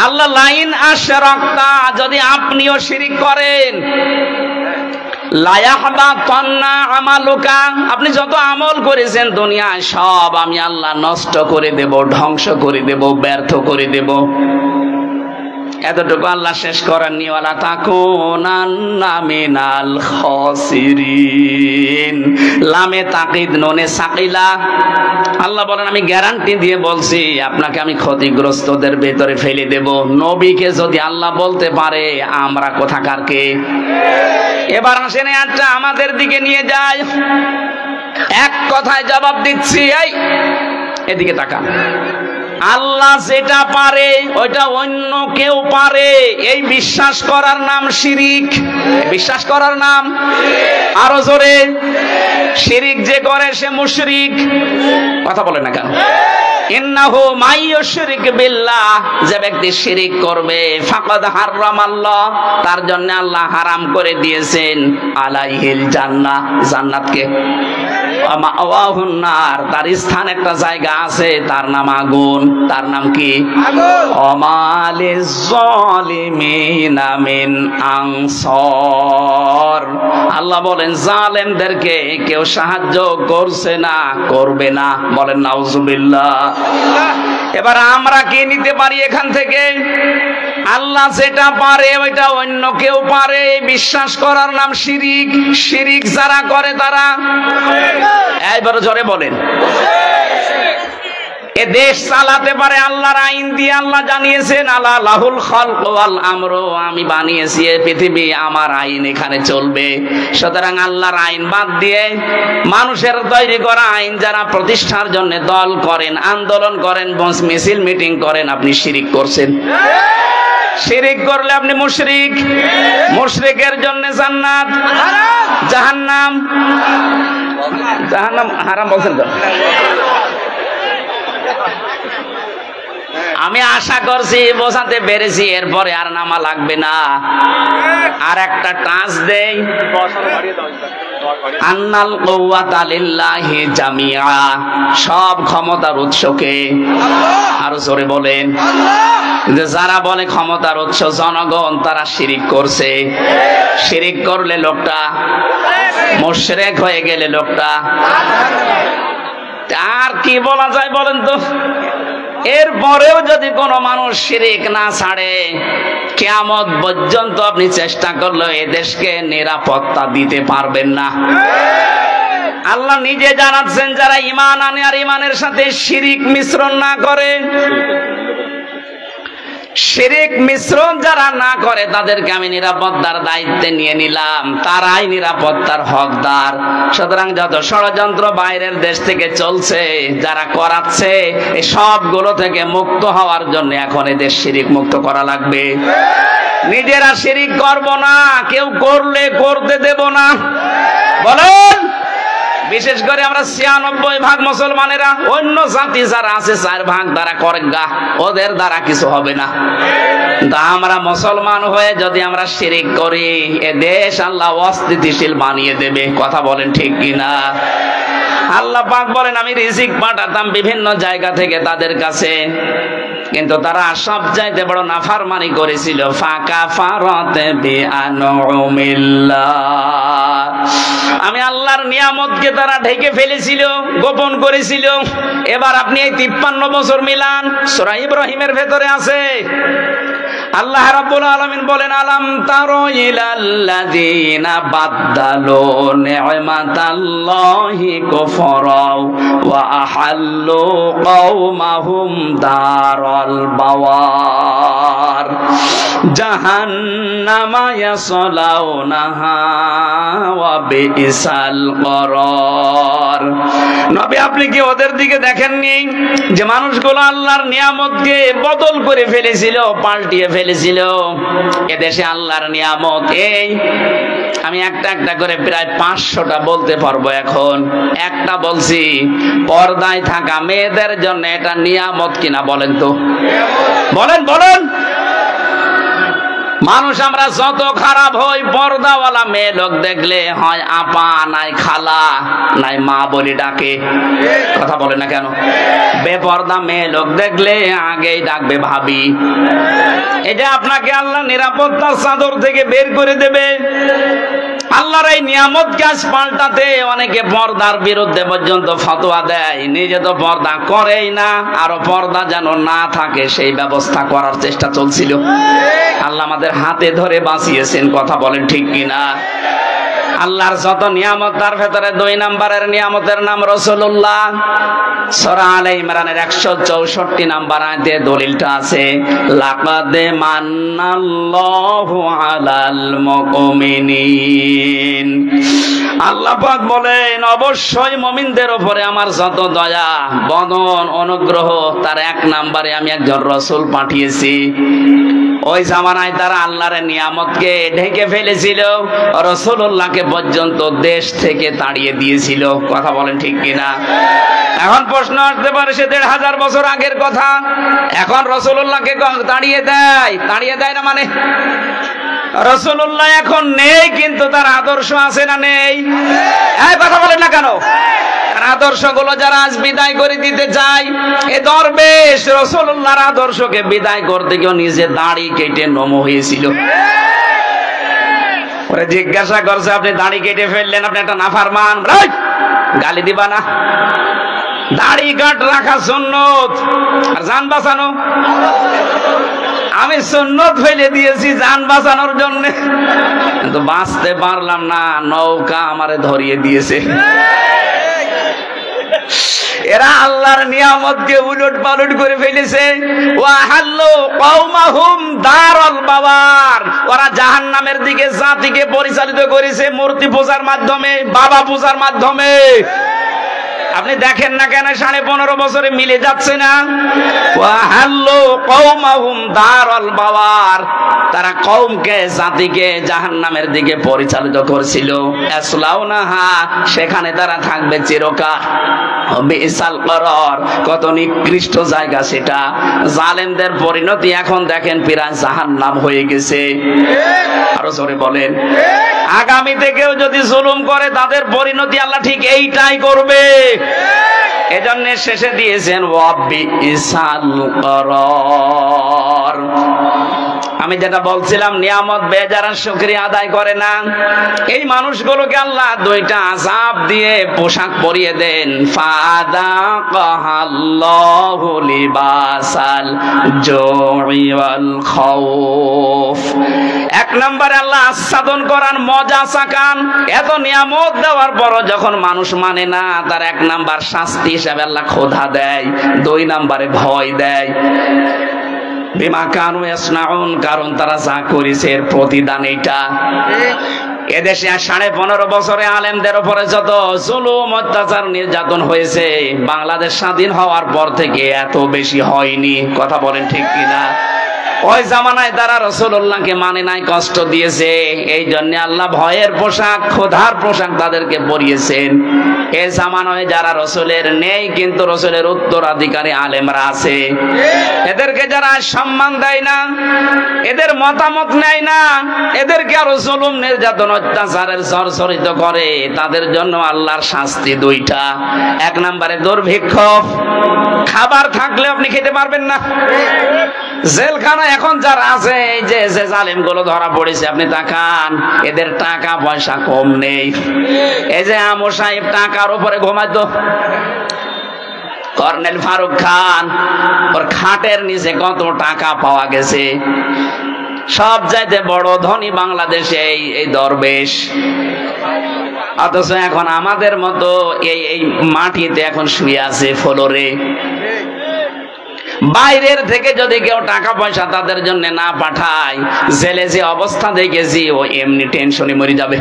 আল্লাহ। লাইন আশরাকতা, যদি আপনিও শিরিক করেন, লা ইয়াহবাতান্না আমালুকা, আপনি যত আমল করেছেন দুনিয়ায় সব আমি আল্লাহ নষ্ট করে দেব, ধ্বংস করে দেব, ব্যর্থ করে দেব। এতটুকু আল্লাহ শেষ করেননি, ওয়ালা তাকুনান্না মিনাল খাসিরিন। লামে তাকিদ নুনে সাকিলা। আল্লাহ বলেন, আমি গ্যারান্টি দিয়ে বলছি আপনাকে আমি ক্ষতিগ্রস্তদের ভেতরে ফেলে দেব। নবীকে যদি আল্লাহ বলতে পারে, আমরা কোথাকার কে? এবার আসেন একটা আমাদের দিকে নিয়ে যায়, এক কথায় জবাব দিচ্ছি। এই এদিকে তাকান। আল্লাহ যেটা পারে ওইটা অন্য কেউ পারে, এই বিশ্বাস করার নাম শিরিক। বিশ্বাস করার নাম, আরো জোরে, শিরিক যে করে সে মুশরিক। কথা বলে না কেন? ইন্নাহু মাইয়ুশরিক বিল্লাহ, যে ব্যক্তি শিরিক করবে, ফাকাদ হারামাল্লাহ, তার জন্য আল্লাহ হারাম করে দিয়েছেন আলাইহিল জান্নাহ, জান্নাতকে। মাওয়াহুন নার, তার স্থান একটা জায়গা আছে, তার নাম আগুন। তার নাম কি? আগুন। ওমালিজ জালিমিনা মিন আনসার, আল্লাহ বলেন জালেমদেরকে কেউ সাহায্য করছে না, করবে না। বলেন নাউজুবিল্লাহ। এবার আমরা কি নিতে পারি এখান থেকে? আল্লাহ যেটা পারে ওইটা অন্য কেউ পারে, বিশ্বাস করার নাম শিরিক। শিরিক যারা করে তারা, এইবার জোরে বলেন, এ দেশ চালাতে পারে আল্লাহর আইন দিয়ে। আল্লাহ জানিয়েছেন, আলা লাহুল খালক ওয়াল আমরু, আমি বানিয়েছি এই পৃথিবী, আমার আইন এখানে চলবে। সুতরাং আল্লাহর আইন বাদ দিয়ে মানুষের তৈরি করা আইন যারা প্রতিষ্ঠার জন্য দল করেন, আন্দোলন করেন, মিছিল মিটিং করেন, আপনি শিরিক করছেন। শিরিক করলে আপনি মুশরিক। মুশরিকের জন্য জান্নাত, জাহান্নাম। জাহান্নাম হারাম বলছেন তো? আমি আশা করছি বোঝাতে পেরেছি, এরপরে আর নামা লাগবে না। আর একটা টাচ দেই, আন্নাল কুওয়াতা লিল্লাহি জামিআ, সব ক্ষমতার উৎসকে। আর জোরে বলেন, যে যারা বলে ক্ষমতার উৎস জনগণ, তারা শিরিক করছে। শিরিক করলে লোকটা মুশরিক হয়ে গেলে লোকটা, আর কি বলা যায় বলেন তো? এরপরেও যদি কোনো মানুষ শিরিক না ছাড়ে, কিয়ামত পর্যন্ত আপনি চেষ্টা করলে এ দেশকে নিরাপত্তা দিতে পারবেন না। আল্লাহ নিজে জানাচ্ছেন যারা ঈমান আনে আর ঈমানের সাথে শিরিক মিশ্রণ না করে, শিরিক মিশ্রণ যারা না করে তাদেরকে আমি নিরাপত্তার দায়িত্বে নিয়ে নিলাম, তারাই নিরাপত্তার হকদার। সুতরাং যত ষড়যন্ত্র বাইরের দেশ থেকে চলছে, যারা করাচ্ছে, এই সবগুলো থেকে মুক্ত হওয়ার জন্য এখন এদের শিরিক মুক্ত করা লাগবে। নিজেরা শিরিক করব না, কেউ করলে করতে দেব না। বলেন, বিশেষ করে আমরা ৯৬% মুসলমানেরা, অন্য জাতি যারা আছে ৪% দ্বারা করেন গা, ওদের দ্বারা কিছু হবে না। আমরা মুসলমান হয়ে যদি আমরা শিরিক করি, এ দেশ আল্লাহ অস্থিতিশীল বানিয়ে দেবে। কথা বলেন ঠিক কিনা? আল্লাহ পাক বলেন আমি রিজিক পাঠাতাম বিভিন্ন জায়গা থেকে তাদের কাছে, কিন্তু তারা সব চাইতে বড় নাফরমানি করেছিল। ফাকা ফারাতে বিআনউমিল্লাহ, আমি আল্লাহর নিয়ামতকে তারা ঢেকে ফেলেছিল, গোপন করেছিল। এবার আপনি এই 53 বছর মিলান, সূরা ইব্রাহিমের ভেতরে আছে। আল্লাহ রাব্বুল আলামিন বলেন আলাম তারা ইলাল্লাযিনা বাদদালু নি'মাতাল্লাহি কুফরা ওয়া আহাল্লু কওমাহুম দারাল বাওয়ার জাহান্নামা ইয়াসলাউনাহা ওয়া বিইসাল করার। নবী আপনি কি ওদের দিকে দেখেননি যে মানুষগুলো আল্লাহর নিয়ামতকে বদল করে ফেলেছিল, পাল্টিয়ে ফেলেছিল? এদেশে আল্লাহর নিয়ামত এই, আমি একটা একটা করে প্রায় 500টা বলতে পারবো। এখন একটা বলছি, পর্দায় থাকা মেয়েদের জন্য এটা নিয়ামত কিনা বলেন তো? বলেন বলেন। মানুষ আমরা যত খারাপ হই, পর্দাওয়ালা মেয়ে লোক দেখলে হয় আপা, নাই খালা, নাই মা বলে ডাকে। কথা বলে না কেন? বেপর্দা মেয়ে লোক দেখলে আগেই ডাকবে ভাবি। এটা আপনাকে আল্লাহ নিরাপত্তার চাদর থেকে বের করে দেবে। আল্লাহর এই নিয়ামত গাছ পাল্টাতে অনেকে পর্দার বিরুদ্ধে পর্যন্ত ফতোয়া দেয়, নিজে তো পর্দা করেই না, আরো পর্দা যেন না থাকে সেই ব্যবস্থা করার চেষ্টা চলছিল। আল্লাহ আমাদের হাতে ধরে বাঁচিয়েছেন। কথা বলেন ঠিক কিনা? আল্লাহর যত নিয়ামত, তার ভেতরে 2 নম্বরের নিয়ামতের নাম রাসূলুল্লাহ। সূরা আলে ইমরানের 164 নম্বর আয়াতে দলিলটা আছে, লাকাদ মান্নাল্লাহু আলাল মুমিনিন। আল্লাহ পাক বলেন অবশ্যই মুমিনদের উপরে আমার যত দয়া, বদন, অনুগ্রহ, তার 1 নম্বরে আমি একজন রাসূল পাঠিয়েছি। ওই জামানায় তারা আল্লাহর নিয়ামতকে ঢেকে ফেলেছিল, রাসূলুল্লাহকে পর্যন্ত দেশ থেকে তাড়িয়ে দিয়েছিল। কথা বলেন ঠিক কিনা? এখন প্রশ্ন আসতে পারে সে 1500 বছর আগের কথা, এখন রাসূলুল্লাহকে তাড়িয়ে দেয়? তাড়িয়ে দেয় না মানে রাসূলুল্লাহ এখন নেই, কিন্তু তার আদর্শ আছে না নেই? এই কথা বলেন না কেন? আদর্শগুলো যারা আজ বিদায় করে দিতে চায়, এ দরবেশ রাসূলুল্লাহর আদর্শকে বিদায় করতে গিয়ে নিজে দাড়ি কেটে নম হয়েছিল। ওরে জিজ্ঞাসা করছে আপনি দাড়ি কেটে ফেললেন, আপনি একটা নাফরমান, গালি দিবা না? দাড়ি কাট রাখা সুন্নত, আর জান বাঁচানো। আমি সুন্নত ফেলে দিয়েছি জান বাঁচানোর জন্য, কিন্তু বাঁচতে পারলাম না, নৌকা আমারে ধরিয়ে দিয়েছে। এরা আল্লাহর নিয়ামতকে উলট পালট করে ফেলেছে। ওয়া হাল্লু কওমাহুম দারাল বাওয়ার, ওরা জাহান্নামের দিকে জাতিকে পরিচালিত করেছে মূর্তি পূজার মাধ্যমে, বাবা পূজার মাধ্যমে। আপনি দেখেন না কেন 15.5 বছরে মিলে যাচ্ছে না? ওয়া হাল্লু কওমাহুম দারাল বাওয়ার, তারা কওমকে, জাতিকে জাহান্নামের দিকে পরিচালিত করছিল। আসলাউনাহা, সেখানে তারা থাকবে চিরকাল। বিসাল করার, কত নিকৃষ্ট জায়গা সেটা। জালেমদের পরিণতি এখন দেখেন প্রায় জাহান্নাম হয়ে গেছে। আরো জোরে বলেন। আগামীতে কেউ যদি জুলুম করে তাদের পরিণতি আল্লাহ ঠিক এইটাই করবে। এজন্য শেষে দিয়েছেন ওয়া বিসাল করার। আমি যেটা বলছিলাম, নিয়ামত বেজারার শুকরিয়া আদায় করে না, এই মানুষগুলোকে আল্লাহ দুইটা আযাব দিয়ে পোশাক পরিয়ে দেন। ফাদাকাহাল্লাহু লিবাসাল জুই ওয়াল খাউফ। এক নম্বরে আল্লাহ আস্বাদন করান, মজা চাকান। এত নিয়ামত দেওয়ার পরও যখন মানুষ মানে না, তার এক নাম্বার শাস্তি হিসাবে আল্লাহ ক্ষুধা দেয়, দুই নম্বরে ভয় দেয়। বিমা কানু ইয়াসনাউন, কারণ তারা যা করেছে এর প্রতিদান এইটা। এদেশে 15.5 বছরে আলেমদের উপরে যত জুলুম, অত্যাচার, নির্যাতন হয়েছে, বাংলাদেশ স্বাধীন হওয়ার পর থেকে এত বেশি হয়নি। কথা বলেন ঠিক কিনা? ওই জামানায় তারা রাসূলুল্লাহকে মানে নাই, কষ্ট দিয়েছে। এই জন্য আল্লাহ ভয়ের পোশাক, ক্ষুধার পোশাক তাদেরকে পরিয়েছেন। এই জামানায় যারা রাসূলের নেই, কিন্তু রাসূলের উত্তরাধিকারী আলেমরা আছে, এদেরকে যারা সম্মান দেয় না, এদের মতামত নেয় না, এদেরকে আরো জুলুম, নির্যাতন, অত্যাচারের জর্জরিত করে, তাদের জন্য আল্লাহর শাস্তি দুইটা। এক নম্বরে দুর্ভিক্ষ, খাবার থাকলে আপনি খেতে পারবেন না। জেলখানা এখন যারা আছে, এই যে জালেম গুলো ধরা পড়েছে, আপনি তাকান, এদের টাকা পয়সা কম নেই। এই যে আমর সাহেব টাকার উপরে ঘুমাইতো, কর্নেল ফারুক খান, ওর খাটের নিচে কত টাকা পাওয়া গেছে। সব চাইতে বড় ধনী বাংলাদেশে এই দরবেশ, অথচ এখন আমাদের মতো এই মাটিতে এখন শুয়ে আছে ফ্লোরে। বাইরের থেকে যদি কেউ টাকা পয়সা তাদের জন্য না পাঠায়, জেলে যে অবস্থা দেখেছি, ও এমনি টেনশনে মরে যাবে।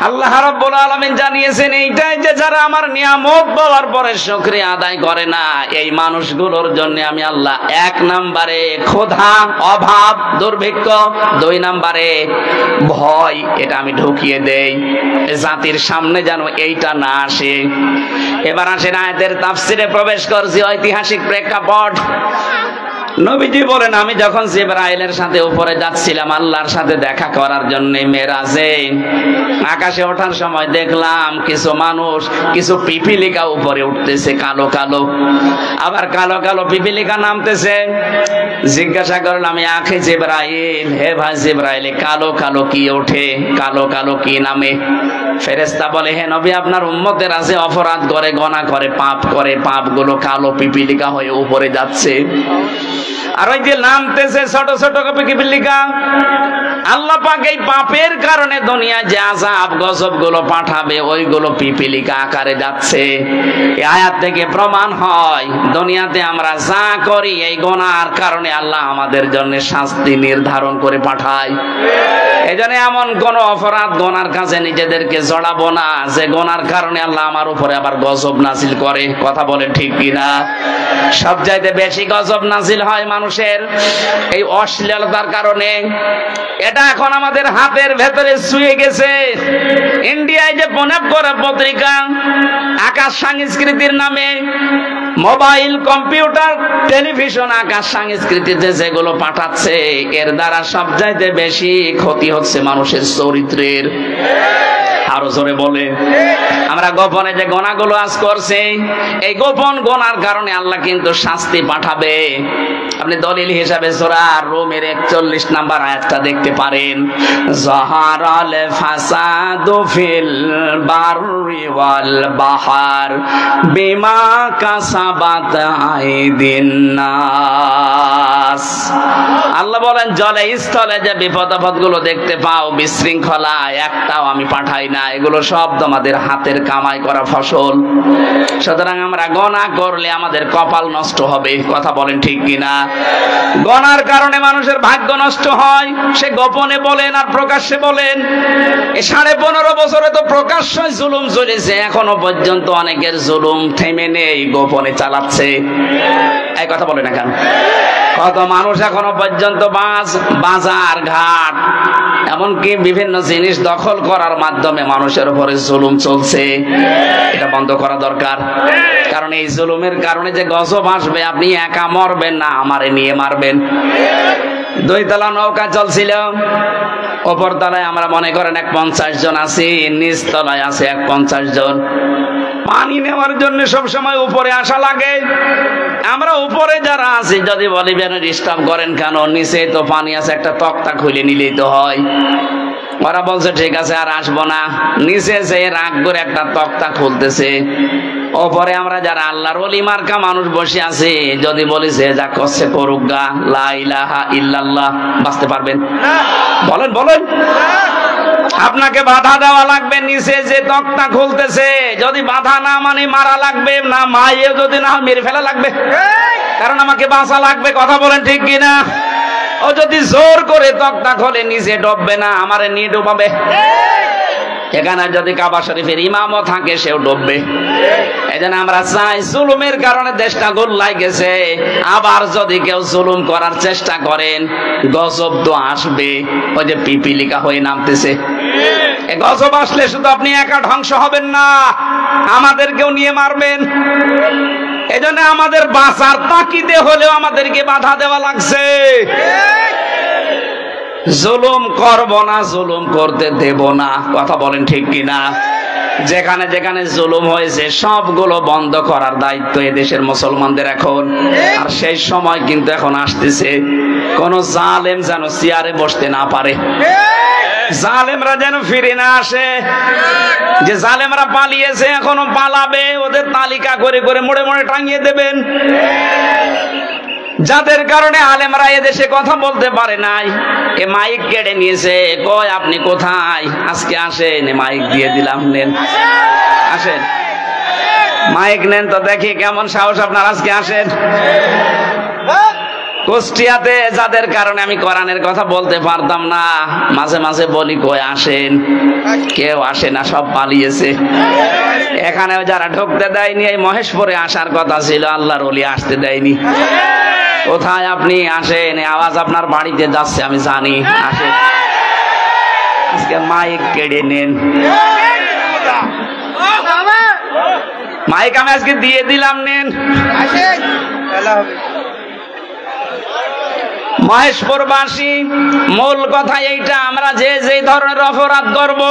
আল্লাহ রাব্বুল আলামিন জানিয়েছেন এইটাই, যে যারা আমার নিয়ামত পাওয়ার পরে শুকরিয়া আদায় করে না, এই মানুষগুলোর জন্য আমি আল্লাহ এক নম্বরে ক্ষুধা, অভাব, দুর্ভিক্ষ, দুই নম্বরে ভয়, এটা আমি ঢুকিয়ে দেই জাতির সামনে, যেন এইটা না আসে। এবার আসেন আয়াতের তাফসিরে প্রবেশ করছি, ঐতিহাসিক প্রেক্ষাপট। নবীজি বলেন, আমি যখন জিবরাইলের সাথে উপরে যাচ্ছিলাম আল্লাহর সাথে দেখা করার জন্য মেরাজে, আকাশে ওঠার সময় দেখলাম কিছু মানুষ, কিছু পিপিলিকা উপরে উঠতেছে, কালো কালো, আবার কালো কালো পিপিলিকা নামতেছে। জিজ্ঞাসা করলাম, আমি আখে জিবরাইল, হে ভাই জিবরাইল, কালো কালো কি ওঠে, কালো কালো কি নামে? ফেরেশতা বলে, হে নবী, আপনার উম্মতের আছে, অপরাধ করে, গুনাহ করে, পাপ করে, পাপগুলো কালো পিপিলিকা হয়ে উপরে যাচ্ছে। আর ওই যে নামতেছে ছোট ছোট পিপিলিকা, আল্লাহ পাক এই পাপের কারণে দুনিয়ায় যে আযাব গজব গুলো পাঠাবে, ওইগুলো পিপিলিকা আকারে যাচ্ছে। এই আয়াত থেকে প্রমাণ হয়, দুনিয়াতে আমরা যা করি এই গুনাহর কারণে আল্লাহ আমাদের জন্য শাস্তি নির্ধারণ করে পাঠায়। এজন্য এমন কোন অপরাধ, গুনার কাছে নিজেদেরকে জড়াবো না, যে গুনার কারণে আল্লাহ আমার উপরে আবার গজব নাজিল করে। কথা বলেন ঠিক কিনা? সবচাইতে বেশি গজব নাজিল হয় মানুষের এই অশ্লীলতার কারণে। এটা এখন আমাদের হাতের ভেতরে শুয়ে গেছে। ইন্ডিয়ায় যে পুনাব করা পত্রিকা আকাশ সংস্কৃতির নামে, মোবাইল, কম্পিউটার, টেলিভিশন আকাশ সংস্কৃতিতে যেগুলো পাঠাচ্ছে, এর দ্বারা সবচাইতে বেশি ক্ষতি হচ্ছে মানুষের চরিত্রের। আরো জোরে বলে, আমরা গোপনে যে গোনাগুলো আজ করছি, এই গোপন গোনার কারণে আল্লাহ কিন্তু শাস্তি পাঠাবে। আপনি দলিল হিসাবে সূরা রুমের 41 নম্বর আয়াতটা দেখতে পারেন, যাহারাল ফাসাদু ফিল বাররি ওয়াল বাহার বিমা কাসাবাত আইদিন নাস। আল্লাহ বলেন, জলে স্থলে যে বিপদ আপদগুলো দেখতে পাও, বিশৃঙ্খলা, একটাও আমি পাঠাই না, এগুলো সব তোমাদের হাতের কামাই করা ফসল। সুতরাং আমরা গোনা করলে আমাদের কপাল নষ্ট হবে। কথা বলেন ঠিক কিনা? গোনার কারণে মানুষের ভাগ্য নষ্ট হয়, সে গোপনে বলেন আর প্রকাশ্যে বলেন। এই 15.5 বছরে তো প্রকাশ্যে জুলুম চলেছে, এখনো পর্যন্ত অনেকের জুলুম থেমে নেই, গোপনে চালাচ্ছে। এই কথা বলে না কেন? কত মানুষ এখনো পর্যন্ত বাজার ঘাট, এমনকি বিভিন্ন জিনিস দখল করার মাধ্যমে মানুষের উপরে জুলুম চলছে। এটা বন্ধ করা দরকার, কারণ এই জুলুমের কারণে যে গজব আসবে, আপনি একা মরবেন না, আমারে নিয়ে মারবেন। 2 তলা নৌকা চলছিল, উপর তলায় আমরা মনে করেন 50 জন আছি, নিচ তলায় আছে 50 জন। পানি নেওয়া নেওয়ার জন্য সবসময় উপরে আসা লাগে। আমরা উপরে যারা আছি যদি বলি ডিস্টার্ব করেন কেন, নিচে তো পানি আছে, একটা তক্তা খুলে নিলেই তো হয়। ওরা বলছে ঠিক আছে আর আসবো না, নিচে যে রাগ করে একটা তক্তা খুলতেছে। ওপরে আমরা যারা আল্লাহর ওলি মার্কা মানুষ বসে আছি, যদি বলি যে যা করছে করুক গা, লা ইলাহা ইল্লাল্লাহ, বাঁচতে পারবেন? বলেন বলেন। আপনাকে বাধা দেওয়া লাগবে, নিচে যে তক্তা খুলতেছে যদি বাধা না মানে মারা লাগবে, না মায়ে যদি না মেরে ফেলা লাগবে, কারণ আমাকে বাঁচা লাগবে। কথা বলেন ঠিক কিনা? ও যদি জোর করে তক্তা খোলে নিচে ডুববে না, আমারে নিয়ে ডুবাবে। এখানে যদি কাবা শরীফের ইমামও থাকে সেও ডুববে। এই জন্য আমরা চাই, জুলুমের কারণে দেশটা গোল্লায় গেছে, আবার যদি কেউ জুলুম করার চেষ্টা করেন গজব তো আসবে। ওই যে পিপিলিকা হয়ে নামতেছে, গজব আসলে শুধু আপনি একা ধ্বংস হবেন না, আমাদেরকেও নিয়ে মারবেন। এই জন্য আমাদের বাঁচার তাকিদে হলেও আমাদেরকে বাধা দেওয়া লাগছে। জুলুম করব না, জুলুম করতে দেব না। কথা বলেন ঠিক কিনা? যেখানে যেখানে জুলুম হয়েছে সবগুলো বন্ধ করার দায়িত্ব এদেশের মুসলমানদের এখন। আর সেই সময় কিন্তু এখন আসতেছে, কোন জালেম যেন চেয়ারে বসতে না পারে, জালেমরা যেন ফিরে না আসে। যে জালেমরা পালিয়েছে এখনো পালাবে, ওদের তালিকা করে করে মোড়ে মোড়ে টাঙিয়ে দেবেন। যাদের কারণে আলেমরা এদেশে কথা বলতে পারে নাই, এ মাইক কেড়ে নিয়েছে। কয় আপনি কোথায়? আজকে আসেন, মাইক দিয়ে দিলাম, নেন আসেন, মাইক নেন তো দেখি কেমন সাহস আপনার, আজকে আসেন। কুষ্টিয়াতে যাদের কারণে আমি কোরআনের কথা বলতে পারতাম না, মাঝে মাঝে বলি কই আসেন, কেউ আসে না, সব পালিয়েছে। এখানে যারা ঢুকতে দেয়নি, এই মহেশপুরে আসার কথা ছিল, আল্লাহর ওলি আসতে দেয়নি। কোথায় আপনি? আসেন, আওয়াজ আপনার বাড়িতে যাচ্ছে আমি জানি, আসেন। আজকে মাইক কেড়ে নেন, মাইক আমি আজকে দিয়ে দিলাম, নেন। মহেশপুরবাসী, মূল কথা এইটা, আমরা যে যে ধরনের অপরাধ করব,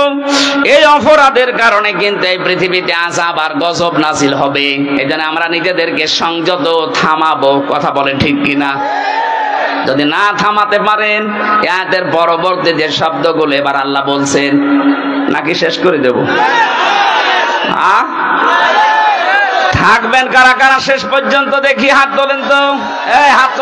এই অপরাধের কারণে কিন্তু এই পৃথিবীতে আযাব আর গজব নাজিল হবে। এজন্য আমরা নিজেদেরকে সংযত থামাবো। কথা বলেন ঠিক কিনা? যদি না থামাতে পারেন, এর পরবর্তী যে শব্দগুলো এবার আল্লাহ বলছেন, নাকি শেষ করে দেব? থাকবেন কারা কারা শেষ পর্যন্ত? দেখি হাত তোলেন তো, এই হাত।